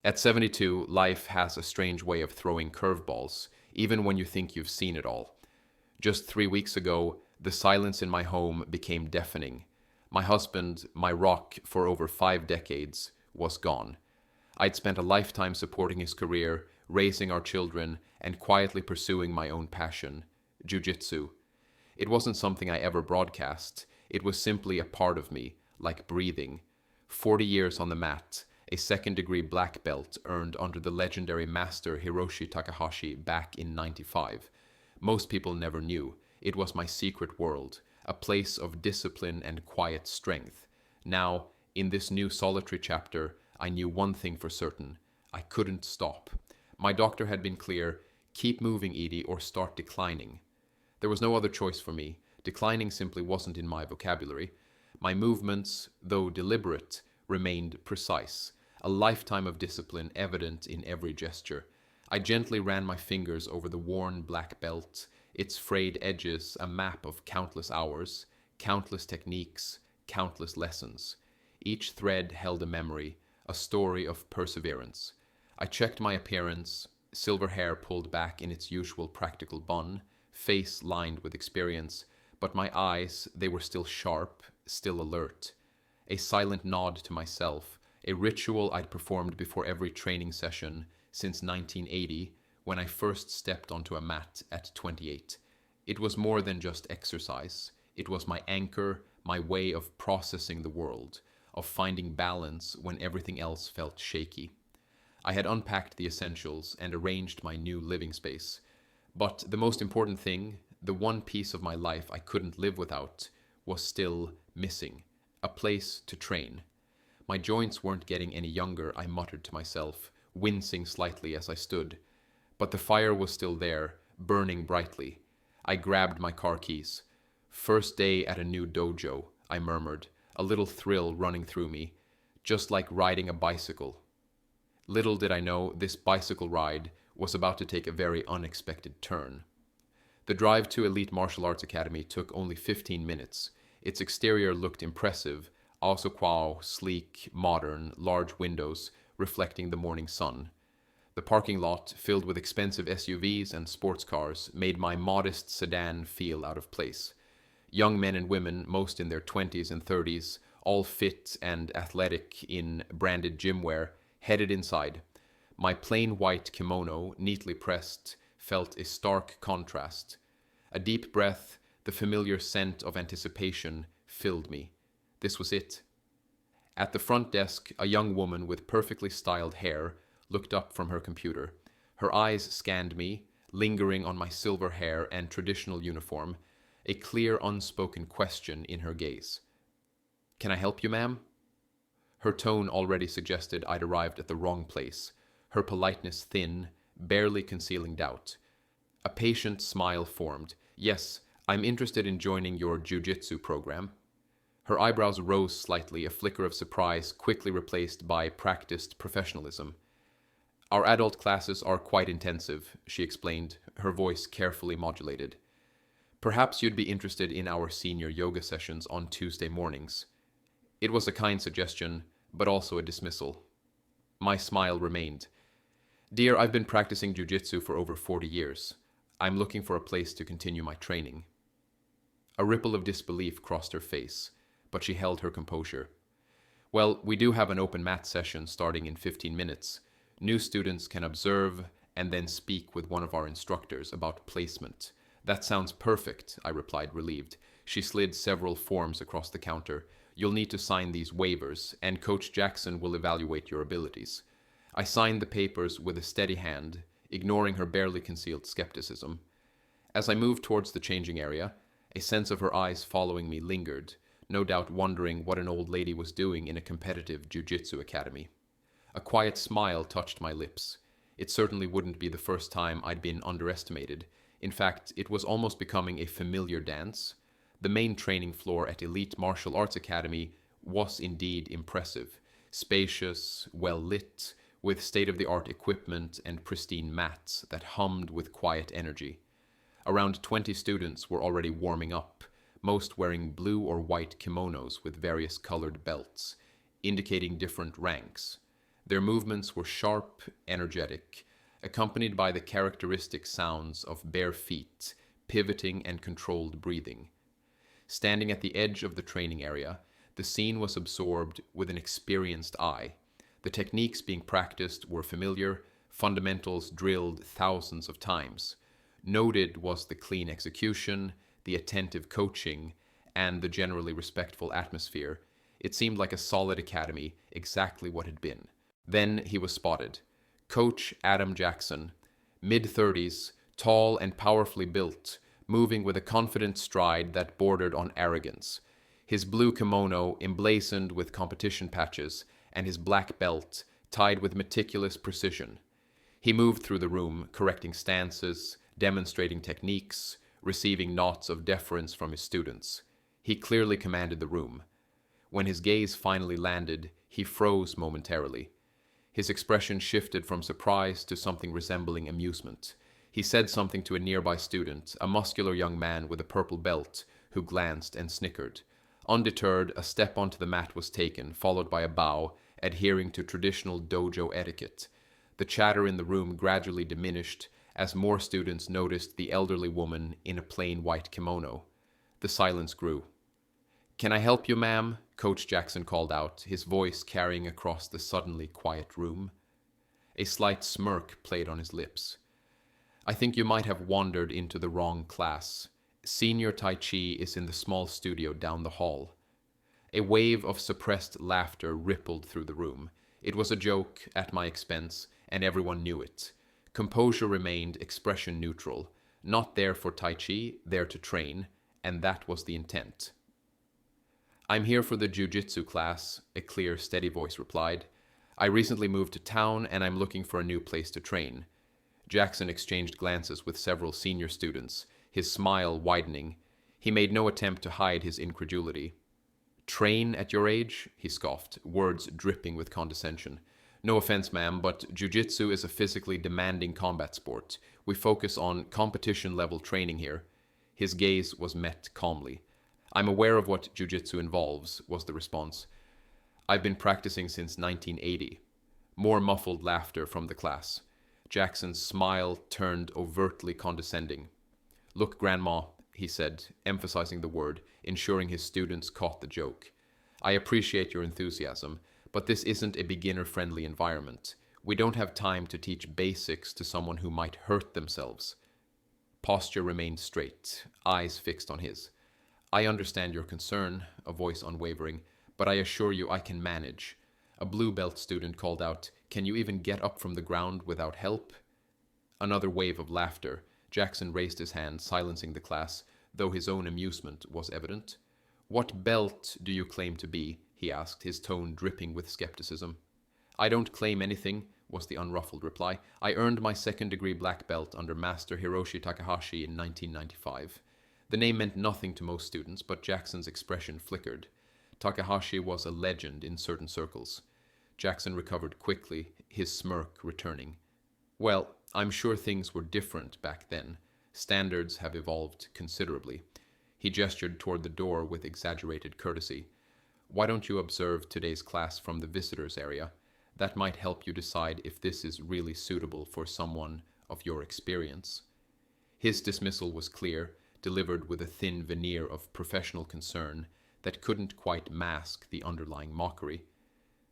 At 72, life has a strange way of throwing curveballs, even when you think you've seen it all. Just 3 weeks ago, the silence in my home became deafening. My husband, my rock for over 5 decades, was gone. I'd spent a lifetime supporting his career, raising our children, and quietly pursuing my own passion, jujitsu. It wasn't something I ever broadcast, it was simply a part of me, like breathing. 40 years on the mat, a second-degree black belt earned under the legendary master Hiroshi Takahashi back in '95. Most people never knew. It was my secret world, a place of discipline and quiet strength. Now, in this new solitary chapter, I knew one thing for certain. I couldn't stop. My doctor had been clear, keep moving, Edie, or start declining. There was no other choice for me. Declining simply wasn't in my vocabulary. My movements, though deliberate, remained precise, a lifetime of discipline evident in every gesture. I gently ran my fingers over the worn black belt, its frayed edges a map of countless hours, countless techniques, countless lessons. Each thread held a memory, a story of perseverance. I checked my appearance, silver hair pulled back in its usual practical bun, face lined with experience, but my eyes, they were still sharp, still alert. A silent nod to myself, a ritual I'd performed before every training session since 1980, when I first stepped onto a mat at 28. It was more than just exercise. It was my anchor, my way of processing the world, of finding balance when everything else felt shaky. I had unpacked the essentials and arranged my new living space. But the most important thing, the one piece of my life I couldn't live without, was still missing. A place to train. My joints weren't getting any younger, I muttered to myself, wincing slightly as I stood. But the fire was still there, burning brightly. I grabbed my car keys. First day at a new dojo, I murmured, a little thrill running through me, just like riding a bicycle. Little did I know this bicycle ride was about to take a very unexpected turn. The drive to Elite Martial Arts Academy took only 15 minutes. Its exterior looked impressive, also sleek, modern, large windows reflecting the morning sun. The parking lot, filled with expensive SUVs and sports cars, made my modest sedan feel out of place. Young men and women, most in their 20s and 30s, all fit and athletic in branded gym wear, headed inside. My plain white kimono, neatly pressed, felt a stark contrast. A deep breath, the familiar scent of anticipation, filled me. This was it. At the front desk, a young woman with perfectly styled hair looked up from her computer. Her eyes scanned me, lingering on my silver hair and traditional uniform, a clear, unspoken question in her gaze. "Can I help you, ma'am?" Her tone already suggested I'd arrived at the wrong place, her politeness thin, barely concealing doubt. A patient smile formed. "Yes, I'm interested in joining your jiu-jitsu program." Her eyebrows rose slightly, a flicker of surprise quickly replaced by practiced professionalism. "Our adult classes are quite intensive," she explained, her voice carefully modulated. "Perhaps you'd be interested in our senior yoga sessions on Tuesday mornings." It was a kind suggestion, but also a dismissal. My smile remained. "Dear, I've been practicing jiu-jitsu for over 40 years. I'm looking for a place to continue my training." A ripple of disbelief crossed her face, but she held her composure. "Well, we do have an open mat session starting in 15 minutes. New students can observe and then speak with one of our instructors about placement." "That sounds perfect," I replied, relieved. She slid several forms across the counter. "You'll need to sign these waivers, and Coach Jackson will evaluate your abilities." I signed the papers with a steady hand, ignoring her barely concealed skepticism. As I moved towards the changing area, a sense of her eyes following me lingered, no doubt wondering what an old lady was doing in a competitive jiu-jitsu academy. A quiet smile touched my lips. It certainly wouldn't be the first time I'd been underestimated. In fact, it was almost becoming a familiar dance. The main training floor at Elite Martial Arts Academy was indeed impressive, spacious, well lit, with state-of-the-art equipment and pristine mats that hummed with quiet energy. Around 20 students were already warming up, most wearing blue or white kimonos with various colored belts, indicating different ranks. Their movements were sharp, energetic, accompanied by the characteristic sounds of bare feet, pivoting and controlled breathing. Standing at the edge of the training area, the scene was absorbed with an experienced eye. The techniques being practiced were familiar, fundamentals drilled thousands of times. Noted was the clean execution, the attentive coaching, and the generally respectful atmosphere. It seemed like a solid academy, exactly what it had been. Then he was spotted. Coach Adam Jackson, mid-30s, tall and powerfully built, moving with a confident stride that bordered on arrogance. His blue kimono emblazoned with competition patches, and his black belt tied with meticulous precision. He moved through the room, correcting stances, demonstrating techniques, receiving nods of deference from his students. He clearly commanded the room. When his gaze finally landed, he froze momentarily. His expression shifted from surprise to something resembling amusement. He said something to a nearby student, a muscular young man with a purple belt, who glanced and snickered. Undeterred, a step onto the mat was taken, followed by a bow, adhering to traditional dojo etiquette. The chatter in the room gradually diminished as more students noticed the elderly woman in a plain white kimono. The silence grew. "Can I help you, ma'am?" Coach Jackson called out, his voice carrying across the suddenly quiet room. A slight smirk played on his lips. "I think you might have wandered into the wrong class. Senior Tai Chi is in the small studio down the hall." A wave of suppressed laughter rippled through the room. It was a joke at my expense, and everyone knew it. Composure remained, expression neutral. Not there for Tai Chi, there to train, and that was the intent. "I'm here for the jiu-jitsu class," a clear, steady voice replied. "I recently moved to town, and I'm looking for a new place to train." Jackson exchanged glances with several senior students, his smile widening. He made no attempt to hide his incredulity. "Train at your age?" he scoffed, words dripping with condescension. "No offense, ma'am, but jiu-jitsu is a physically demanding combat sport. We focus on competition-level training here." His gaze was met calmly. "I'm aware of what jiu-jitsu involves," was the response. "I've been practicing since 1980. More muffled laughter from the class. Jackson's smile turned overtly condescending. "Look, Grandma," he said, emphasizing the word, ensuring his students caught the joke. "I appreciate your enthusiasm, but this isn't a beginner-friendly environment. We don't have time to teach basics to someone who might hurt themselves." Posture remained straight, eyes fixed on his. "I understand your concern," a voice unwavering, "but I assure you I can manage." A blue belt student called out, "Can you even get up from the ground without help?" Another wave of laughter. Jackson raised his hand, silencing the class, though his own amusement was evident. "What belt do you claim to be?" he asked, his tone dripping with skepticism. "I don't claim anything," was the unruffled reply. "I earned my second-degree black belt under Master Hiroshi Takahashi in 1995. The name meant nothing to most students, but Jackson's expression flickered. Takahashi was a legend in certain circles. Jackson recovered quickly, his smirk returning. "Well, I'm sure things were different back then. Standards have evolved considerably." He gestured toward the door with exaggerated courtesy. "Why don't you observe today's class from the visitors area? That might help you decide if this is really suitable for someone of your experience." His dismissal was clear, delivered with a thin veneer of professional concern that couldn't quite mask the underlying mockery.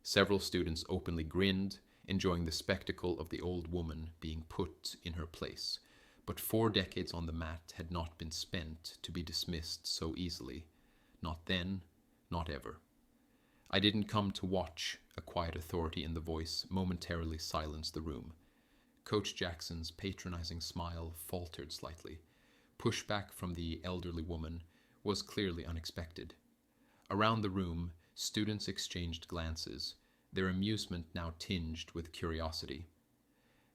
Several students openly grinned, enjoying the spectacle of the old woman being put in her place. But 4 decades on the mat had not been spent to be dismissed so easily. Not then, not ever. "I didn't come to watch," a quiet authority in the voice momentarily silenced the room. Coach Jackson's patronizing smile faltered slightly. Pushback from the elderly woman was clearly unexpected. Around the room, students exchanged glances, their amusement now tinged with curiosity.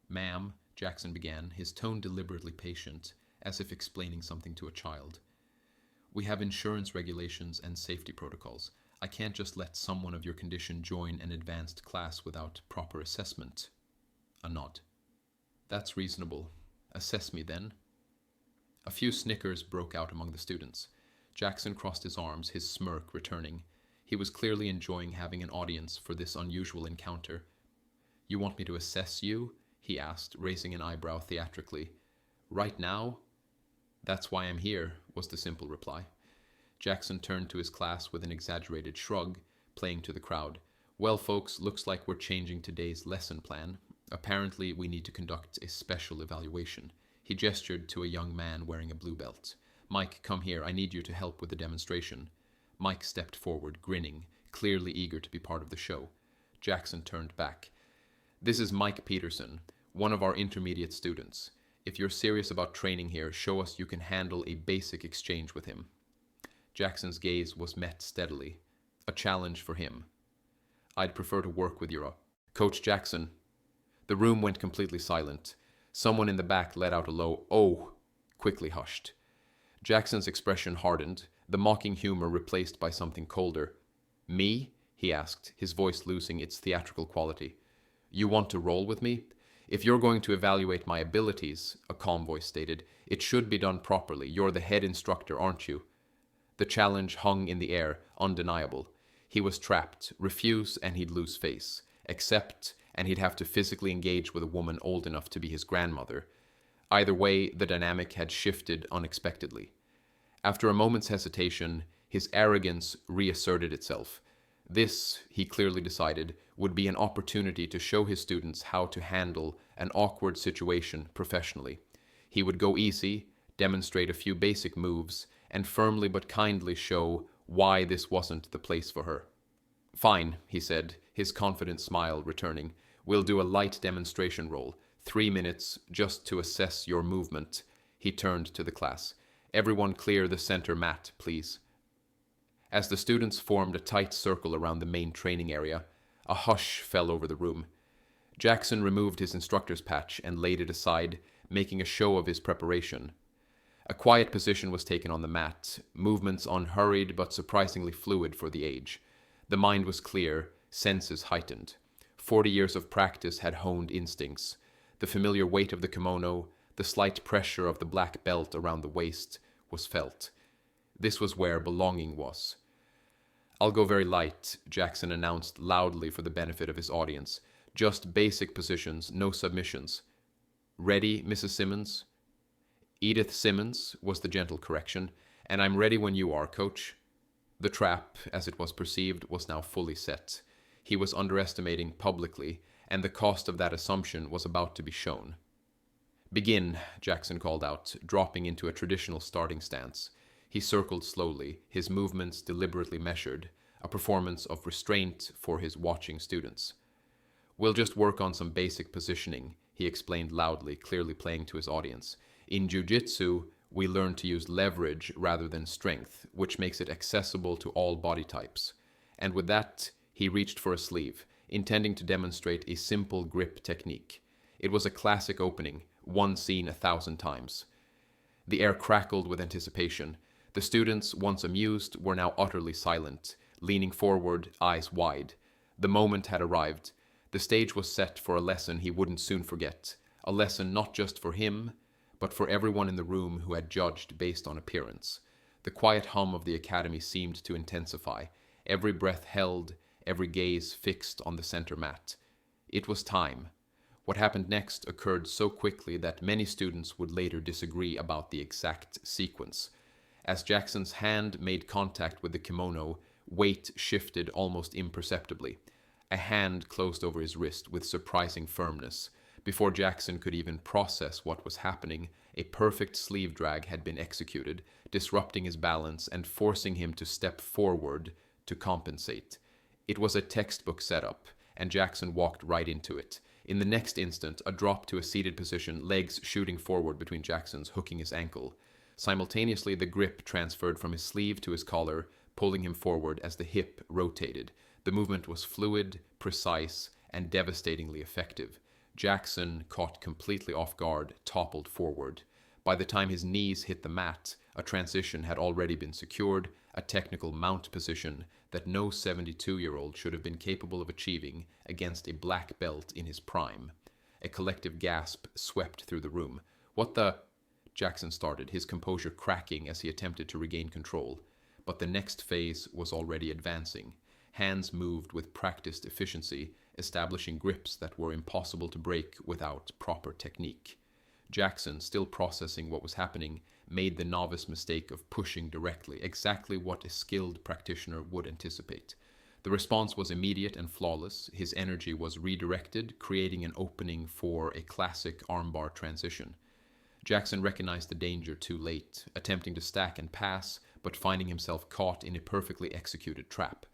"Ma'am," Jackson began, his tone deliberately patient, as if explaining something to a child. "We have insurance regulations and safety protocols. I can't just let someone of your condition join an advanced class without proper assessment." A nod. "That's reasonable. Assess me then." A few snickers broke out among the students. Jackson crossed his arms, his smirk returning. He was clearly enjoying having an audience for this unusual encounter. You want me to assess you? He asked, raising an eyebrow theatrically. Right now? That's why I'm here, was the simple reply. Jackson turned to his class with an exaggerated shrug, playing to the crowd. Well, folks, looks like we're changing today's lesson plan. Apparently, we need to conduct a special evaluation. He gestured to a young man wearing a blue belt. Mike, come here. I need you to help with the demonstration. Mike stepped forward, grinning, clearly eager to be part of the show. Jackson turned back. This is Mike Peterson, one of our intermediate students. If you're serious about training here, show us you can handle a basic exchange with him. Jackson's gaze was met steadily. A challenge for him. I'd prefer to work with your Coach Jackson. The room went completely silent. Someone in the back let out a low, "Oh," quickly hushed. Jackson's expression hardened, the mocking humor replaced by something colder. Me? He asked, his voice losing its theatrical quality. You want to roll with me? If you're going to evaluate my abilities, a calm voice stated, it should be done properly. You're the head instructor, aren't you? The challenge hung in the air, undeniable. He was trapped. Refuse and he'd lose face. Accept and he'd have to physically engage with a woman old enough to be his grandmother. Either way, the dynamic had shifted unexpectedly. After a moment's hesitation, his arrogance reasserted itself. This, he clearly decided, would be an opportunity to show his students how to handle an awkward situation professionally. He would go easy, demonstrate a few basic moves, and firmly but kindly show why this wasn't the place for her. Fine, he said, his confident smile returning. We'll do a light demonstration roll. 3 minutes, just to assess your movement. He turned to the class. Everyone clear the center mat, please. As the students formed a tight circle around the main training area, a hush fell over the room. Jackson removed his instructor's patch and laid it aside, making a show of his preparation. A quiet position was taken on the mat, movements unhurried but surprisingly fluid for the age. The mind was clear, senses heightened. 40 years of practice had honed instincts. The familiar weight of the kimono, the slight pressure of the black belt around the waist, was felt. This was where belonging was. I'll go very light, Jackson announced loudly for the benefit of his audience. Just basic positions, no submissions. Ready, Mrs. Simmons? Edith Simmons was the gentle correction, and I'm ready when you are, Coach. The trap, as it was perceived, was now fully set. He was underestimating publicly, and the cost of that assumption was about to be shown. Begin, Jackson called out, dropping into a traditional starting stance. He circled slowly, his movements deliberately measured, a performance of restraint for his watching students. We'll just work on some basic positioning, he explained loudly, clearly playing to his audience. In jiu-jitsu, we learn to use leverage rather than strength, which makes it accessible to all body types. And with that, he reached for a sleeve, intending to demonstrate a simple grip technique. It was a classic opening, one seen 1,000 times. The air crackled with anticipation. The students, once amused, were now utterly silent, leaning forward, eyes wide. The moment had arrived. The stage was set for a lesson he wouldn't soon forget, a lesson not just for him, but for everyone in the room who had judged based on appearance. The quiet hum of the academy seemed to intensify, every breath held, every gaze fixed on the center mat. It was time. What happened next occurred so quickly that many students would later disagree about the exact sequence. As Jackson's hand made contact with the kimono, weight shifted almost imperceptibly. A hand closed over his wrist with surprising firmness. Before Jackson could even process what was happening, a perfect sleeve drag had been executed, disrupting his balance and forcing him to step forward to compensate. It was a textbook setup, and Jackson walked right into it. In the next instant, a drop to a seated position, legs shooting forward between Jackson's, hooking his ankle. Simultaneously, the grip transferred from his sleeve to his collar, pulling him forward as the hip rotated. The movement was fluid, precise, and devastatingly effective. Jackson, caught completely off guard, toppled forward. By the time his knees hit the mat, a transition had already been secured, a technical mount position that no 72-year-old should have been capable of achieving against a black belt in his prime. A collective gasp swept through the room. What the... Jackson started, his composure cracking as he attempted to regain control. But the next phase was already advancing. Hands moved with practiced efficiency, establishing grips that were impossible to break without proper technique. Jackson, still processing what was happening, made the novice mistake of pushing directly, exactly what a skilled practitioner would anticipate. The response was immediate and flawless. His energy was redirected, creating an opening for a classic armbar transition. Jackson recognized the danger too late, attempting to stack and pass, but finding himself caught in a perfectly executed trap.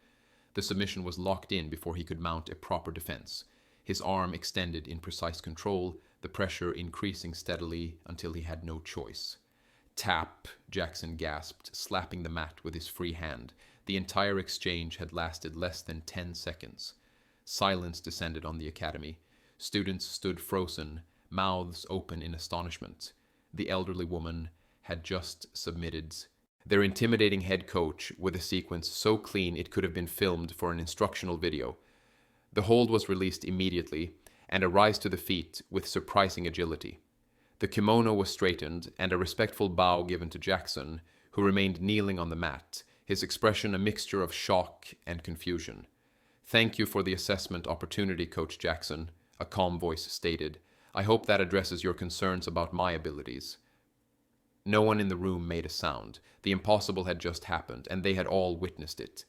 The submission was locked in before he could mount a proper defense. His arm extended in precise control, the pressure increasing steadily until he had no choice. Tap, Jackson gasped, slapping the mat with his free hand. The entire exchange had lasted less than 10 seconds. Silence descended on the academy. Students stood frozen, mouths open in astonishment. The elderly woman had just submitted. Their intimidating head coach with a sequence so clean it could have been filmed for an instructional video. The hold was released immediately, and a rise to the feet with surprising agility. The kimono was straightened, and a respectful bow given to Jackson, who remained kneeling on the mat, his expression a mixture of shock and confusion. "Thank you for the assessment opportunity, Coach Jackson," a calm voice stated. "I hope that addresses your concerns about my abilities." No one in the room made a sound. The impossible had just happened, and they had all witnessed it.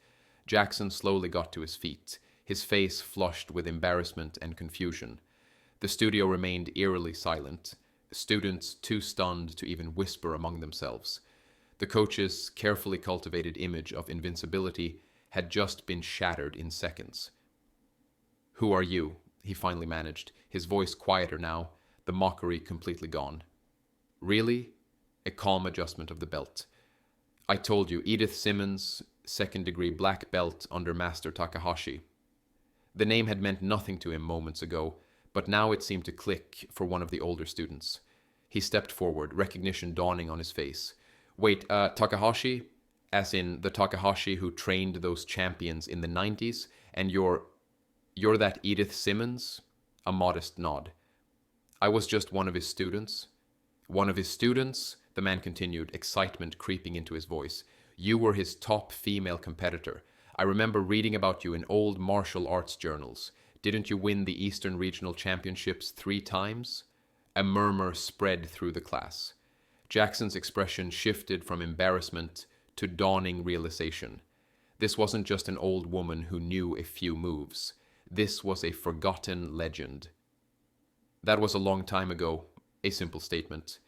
Jackson slowly got to his feet, his face flushed with embarrassment and confusion. The studio remained eerily silent, students too stunned to even whisper among themselves. The coach's carefully cultivated image of invincibility had just been shattered in seconds. "Who are you?" he finally managed, his voice quieter now, the mockery completely gone. "Really?" A calm adjustment of the belt. "I told you, Edith Simmons, second-degree black belt under Master Takahashi." The name had meant nothing to him moments ago, but now it seemed to click for one of the older students. He stepped forward, recognition dawning on his face. "Wait, Takahashi? As in the Takahashi who trained those champions in the 90s? And you're that Edith Simmons?" A modest nod. "I was just one of his students." "One of his students?" The man continued, excitement creeping into his voice. "You were his top female competitor. I remember reading about you in old martial arts journals. Didn't you win the Eastern Regional Championships 3 times? A murmur spread through the class. Jackson's expression shifted from embarrassment to dawning realization. This wasn't just an old woman who knew a few moves. This was a forgotten legend. "That was a long time ago," a simple statement.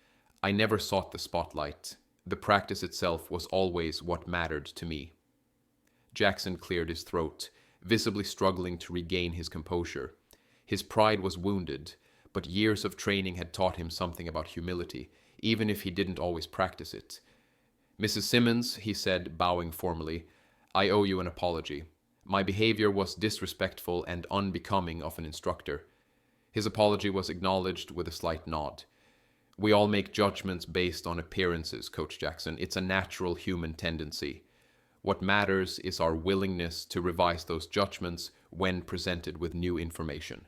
"I never sought the spotlight. The practice itself was always what mattered to me." Jackson cleared his throat, visibly struggling to regain his composure. His pride was wounded, but years of training had taught him something about humility, even if he didn't always practice it. "Mrs. Simmons," he said, bowing formally, "I owe you an apology. My behavior was disrespectful and unbecoming of an instructor." His apology was acknowledged with a slight nod. "We all make judgments based on appearances, Coach Jackson. It's a natural human tendency. What matters is our willingness to revise those judgments when presented with new information."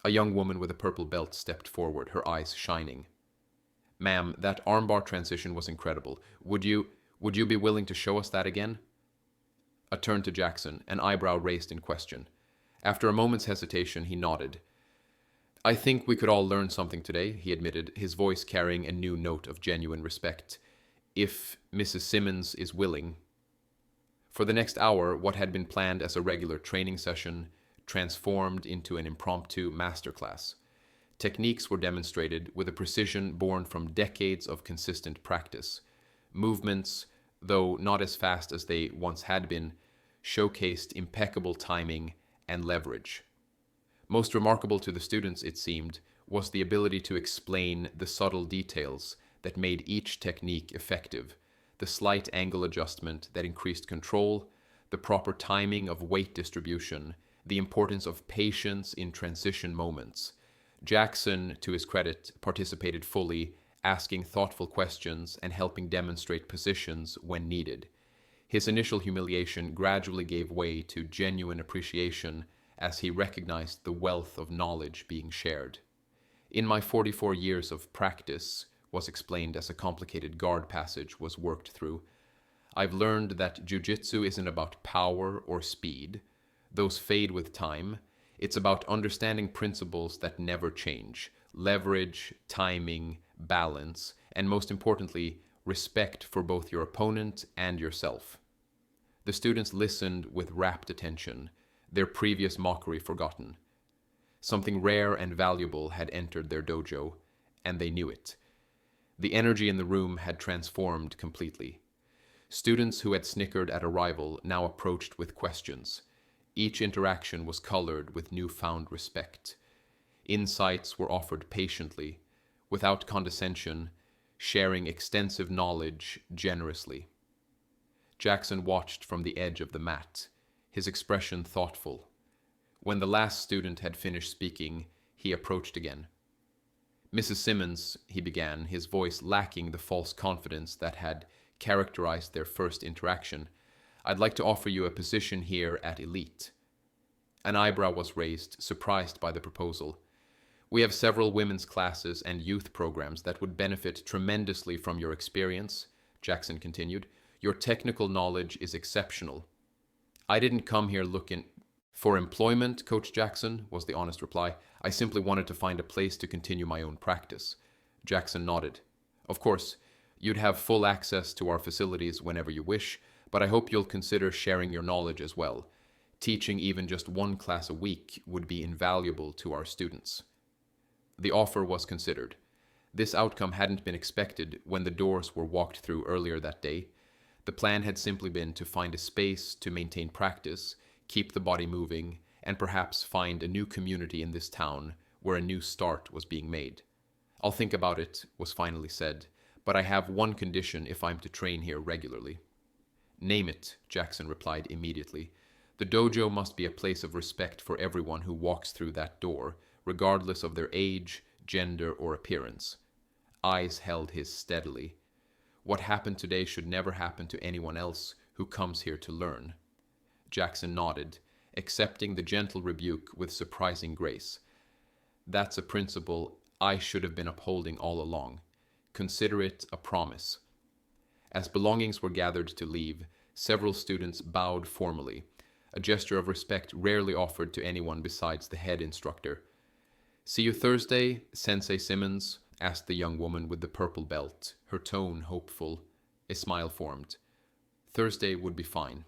A young woman with a purple belt stepped forward, her eyes shining. "Ma'am, that armbar transition was incredible. Would you be willing to show us that again?" A turn to Jackson, an eyebrow raised in question. After a moment's hesitation, he nodded. "I think we could all learn something today," he admitted, his voice carrying a new note of genuine respect. "If Mrs. Simmons is willing." For the next hour, what had been planned as a regular training session transformed into an impromptu masterclass. Techniques were demonstrated with a precision born from decades of consistent practice. Movements, though not as fast as they once had been, showcased impeccable timing and leverage. Most remarkable to the students, it seemed, was the ability to explain the subtle details that made each technique effective, the slight angle adjustment that increased control, the proper timing of weight distribution, the importance of patience in transition moments. Jackson, to his credit, participated fully, asking thoughtful questions and helping demonstrate positions when needed. His initial humiliation gradually gave way to genuine appreciation as he recognized the wealth of knowledge being shared. "In my 44 years of practice," was explained as a complicated guard passage was worked through, "I've learned that jiu-jitsu isn't about power or speed. Those fade with time. It's about understanding principles that never change: leverage, timing, balance, and most importantly, respect for both your opponent and yourself. The students listened with rapt attention, their previous mockery forgotten. Something rare and valuable had entered their dojo, and they knew it. The energy in the room had transformed completely. Students who had snickered at arrival now approached with questions. Each interaction was colored with newfound respect. Insights were offered patiently, without condescension, sharing extensive knowledge generously. Jackson watched from the edge of the mat, his expression thoughtful. When the last student had finished speaking, he approached again. "Mrs. Simmons," he began, his voice lacking the false confidence that had characterized their first interaction, "I'd like to offer you a position here at Elite." An eyebrow was raised, surprised by the proposal. "We have several women's classes and youth programs that would benefit tremendously from your experience," Jackson continued. "Your technical knowledge is exceptional." "I didn't come here looking for employment, Coach Jackson," was the honest reply. "I simply wanted to find a place to continue my own practice." Jackson nodded. "Of course, you'd have full access to our facilities whenever you wish, but I hope you'll consider sharing your knowledge as well. Teaching even just one class a week would be invaluable to our students." The offer was considered. This outcome hadn't been expected when the doors were walked through earlier that day. The plan had simply been to find a space to maintain practice, keep the body moving, and perhaps find a new community in this town where a new start was being made. "I'll think about it," was finally said, "but I have one condition if I'm to train here regularly." "Name it," Jackson replied immediately. "The dojo must be a place of respect for everyone who walks through that door, regardless of their age, gender, or appearance." Eyes held his steadily. "What happened today should never happen to anyone else who comes here to learn." Jackson nodded, accepting the gentle rebuke with surprising grace. "That's a principle I should have been upholding all along. Consider it a promise." As belongings were gathered to leave, several students bowed formally, a gesture of respect rarely offered to anyone besides the head instructor. "See you Thursday, Sensei Simmons?" asked the young woman with the purple belt, her tone hopeful. A smile formed. Thursday would be fine.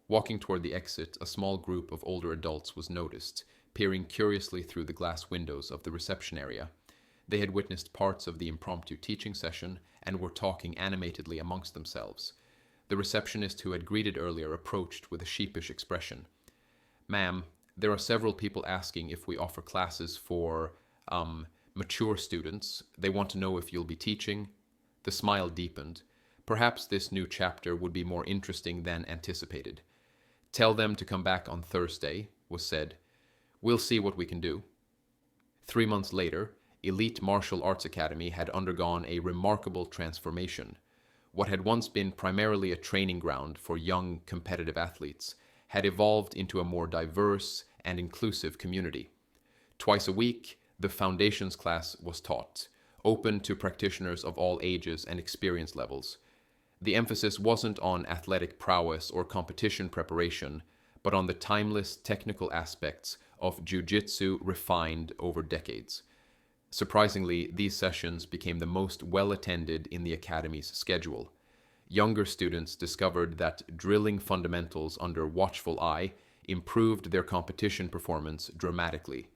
Walking toward the exit, a small group of older adults was noticed, peering curiously through the glass windows of the reception area. They had witnessed parts of the impromptu teaching session and were talking animatedly amongst themselves. The receptionist who had greeted earlier approached with a sheepish expression. "Ma'am, there are several people asking if we offer classes for, mature students. They want to know if you'll be teaching." The smile deepened. Perhaps this new chapter would be more interesting than anticipated. "Tell them to come back on Thursday," was said. "We'll see what we can do." 3 months later, Elite Martial Arts Academy had undergone a remarkable transformation. What had once been primarily a training ground for young, competitive athletes had evolved into a more diverse and inclusive community. Twice a week, the foundations class was taught, open to practitioners of all ages and experience levels. The emphasis wasn't on athletic prowess or competition preparation, but on the timeless technical aspects of jiu-jitsu refined over decades. Surprisingly, these sessions became the most well-attended in the academy's schedule. Younger students discovered that drilling fundamentals under watchful eye improved their competition performance dramatically.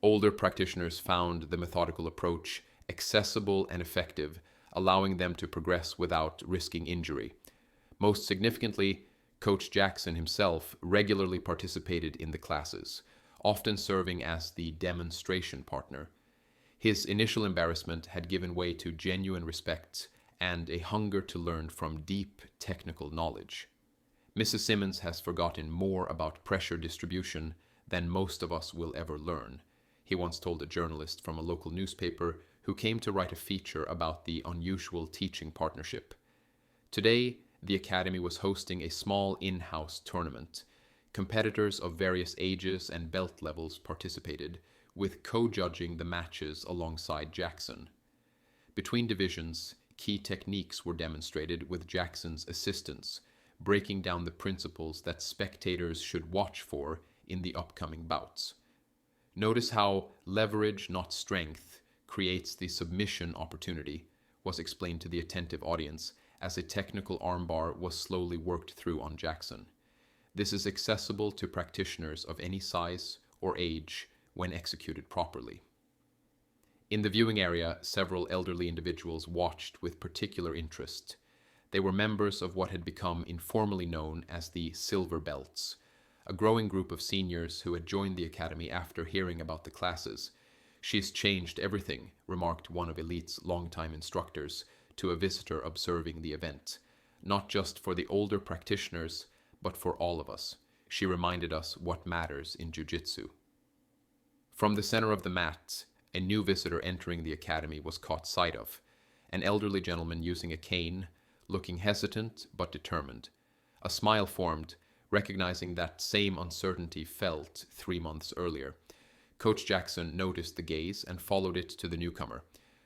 Older practitioners found the methodical approach accessible and effective, allowing them to progress without risking injury. Most significantly, Coach Jackson himself regularly participated in the classes, often serving as the demonstration partner. His initial embarrassment had given way to genuine respect and a hunger to learn from deep technical knowledge. "Mrs. Simmons has forgotten more about pressure distribution than most of us will ever learn," he once told a journalist from a local newspaper who came to write a feature about the unusual teaching partnership. Today, the Academy was hosting a small in-house tournament. Competitors of various ages and belt levels participated, with co-judging the matches alongside Jackson. Between divisions, key techniques were demonstrated with Jackson's assistance, breaking down the principles that spectators should watch for in the upcoming bouts. Notice how leverage, not strength, creates the submission opportunity, was explained to the attentive audience as a technical armbar was slowly worked through on Jackson. This is accessible to practitioners of any size or age when executed properly. In the viewing area, several elderly individuals watched with particular interest. They were members of what had become informally known as the Silver Belts, a growing group of seniors who had joined the academy after hearing about the classes. "She's changed everything," remarked one of Elite's longtime instructors to a visitor observing the event. "Not just for the older practitioners, but for all of us. She reminded us what matters in jiu-jitsu." From the center of the mat, a new visitor entering the academy was caught sight of, an elderly gentleman using a cane, looking hesitant but determined. A smile formed, recognizing that same uncertainty felt 3 months earlier. Coach Jackson noticed the gaze and followed it to the newcomer.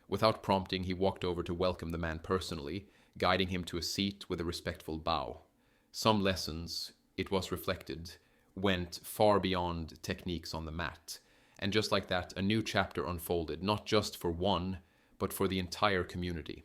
Without prompting, he walked over to welcome the man personally, guiding him to a seat with a respectful bow. Some lessons, it was reflected, went far beyond techniques on the mat. And just like that, a new chapter unfolded, not just for one, but for the entire community.